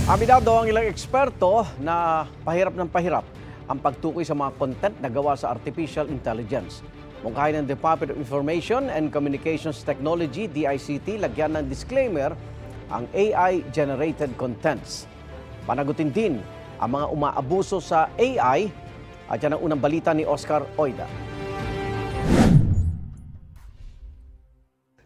Aminado ang ilang eksperto na pahirap ng pahirap ang pagtukoy sa mga content na gawa sa artificial intelligence. Mungkahin ng Department of Information and Communications Technology, DICT, lagyan ng disclaimer ang AI-generated contents. Panagutin din ang mga umaabuso sa AI at yan ang unang balita ni Oscar Oida.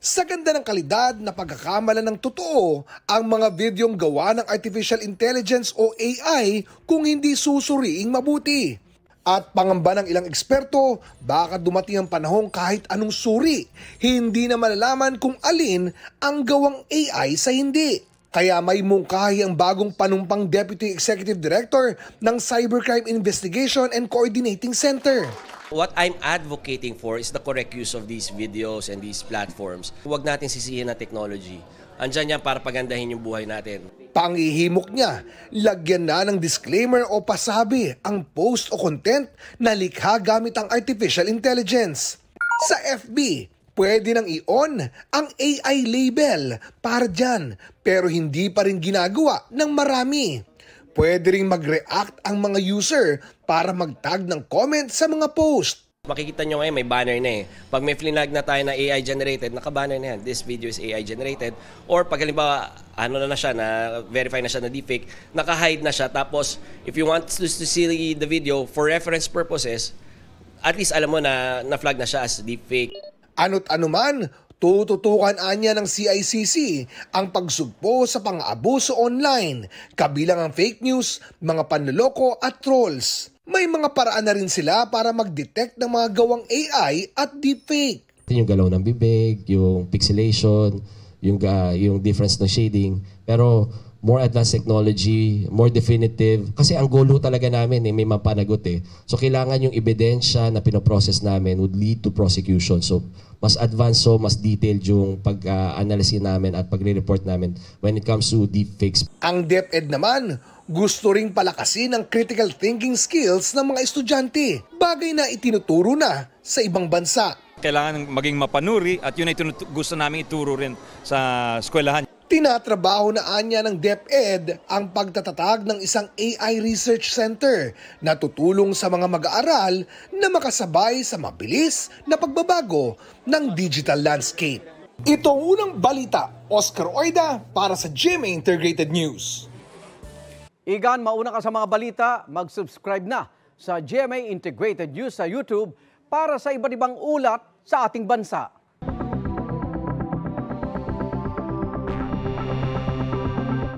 Sa ganda ng kalidad na pagkakamala ng totoo ang mga videong gawa ng Artificial Intelligence o AI kung hindi susuriing mabuti. At pangamba ng ilang eksperto, baka dumating ang panahon kahit anong suri, hindi na malalaman kung alin ang gawang AI sa hindi. Kaya may mungkahi ang bagong panumpang Deputy Executive Director ng Cybercrime Investigation and Coordinating Center. What I'm advocating for is the correct use of these videos and these platforms. Huwag natin sisihin na technology. Andyan yan para pagandahin yung buhay natin. Pangihimok niya, lagyan na ng disclaimer o pasabi ang post o content na likha gamit ang artificial intelligence. Sa FB, pwede nang i-on ang AI label para dyan, pero hindi pa rin ginagawa ng marami. Pwede rin mag-react ang mga user para mag-tag ng comment sa mga post. Makikita nyo ngayon may banner na eh. Pag may flinag na tayo na AI generated, naka-banner na yan. This video is AI generated. Or pag halimbawa, ano na siya, na verify na siya na deepfake, naka-hide na siya. Tapos, if you want to see the video for reference purposes, at least alam mo na na-flag na siya as deepfake. Ano't ano man, tututukan anya ng CICC ang pagsugpo sa pang-abuso online, kabilang ang fake news, mga panloloko at trolls. May mga paraan na rin sila para mag-detect ng mga gawang AI at deepfake. Yung galaw ng bibig, yung pixelation, yung difference ng shading. Pero more advanced technology, more definitive. Kasi ang goal talaga namin may mapanagot eh. So kailangan yung ebidensya na pinoprocess namin would lead to prosecution. So mas advanced, so mas detailed yung pag-analysis namin at pagre-report namin when it comes to deepfakes. Ang DepEd naman, gusto ring palakasin ang critical thinking skills ng mga estudyante. Bagay na itinuturo na sa ibang bansa. Kailangan maging mapanuri at yun ay gusto namin ituro rin sa eskwelahan. Tinatrabaho na anya ng DepEd ang pagtatatag ng isang AI Research Center na tutulong sa mga mag-aaral na makasabay sa mabilis na pagbabago ng digital landscape. Ito ang unang balita, Oscar Oida para sa GMA Integrated News. Igan, mauna ka sa mga balita, mag-subscribe na sa GMA Integrated News sa YouTube para sa iba't ibang ulat sa ating bansa.